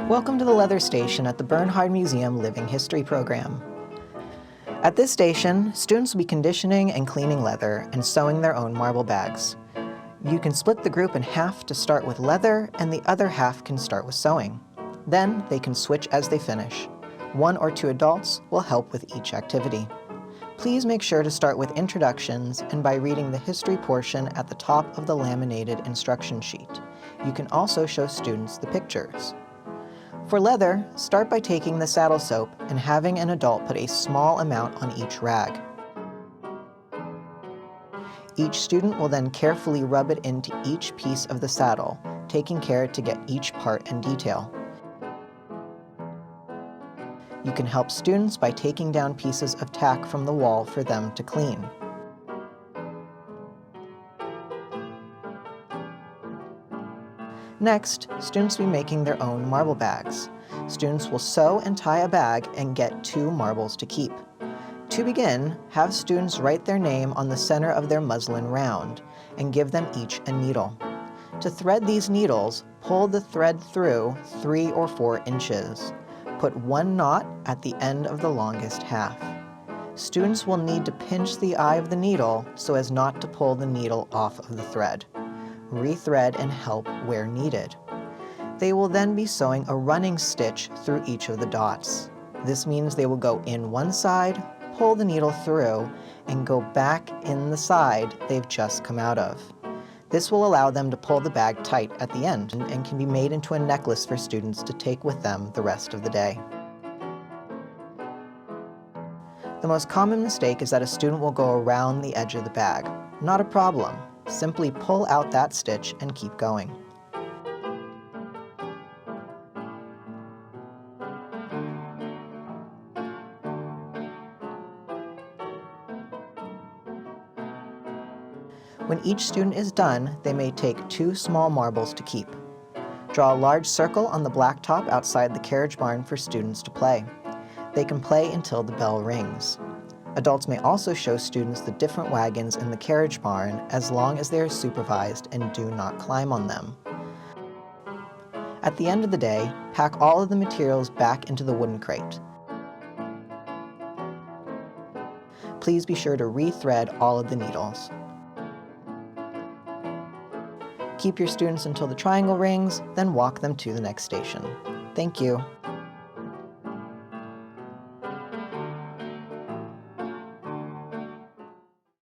Welcome to the Leather Station at the Bernhard Museum Living History program. At this station, students will be conditioning and cleaning leather and sewing their own marble bags. You can split the group in half to start with leather, and the other half can start with sewing. Then they can switch as they finish. 1 or 2 adults will help with each activity. Please make sure to start with introductions and by reading the history portion at the top of the laminated instruction sheet. You can also show students the pictures. For leather, start by taking the saddle soap and having an adult put a small amount on each rag. Each student will then carefully rub it into each piece of the saddle, taking care to get each part and detail. You can help students by taking down pieces of tack from the wall for them to clean. Next, students will be making their own marble bags. Students will sew and tie a bag and get 2 marbles to keep. To begin, have students write their name on the center of their muslin round and give them each a needle. To thread these needles, pull the thread through 3 or 4 inches. Put 1 knot at the end of the longest half. Students will need to pinch the eye of the needle so as not to pull the needle off of the thread. Rethread and help where needed. They will then be sewing a running stitch through each of the dots. This means they will go in one side, pull the needle through, and go back in the side they've just come out of. This will allow them to pull the bag tight at the end and can be made into a necklace for students to take with them the rest of the day. The most common mistake is that a student will go around the edge of the bag. Not a problem. Simply pull out that stitch and keep going. When each student is done, they may take 2 small marbles to keep. Draw a large circle on the blacktop outside the carriage barn for students to play. They can play until the bell rings. Adults may also show students the different wagons in the carriage barn as long as they are supervised and do not climb on them. At the end of the day, pack all of the materials back into the wooden crate. Please be sure to rethread all of the needles. Keep your students until the triangle rings, then walk them to the next station. Thank you.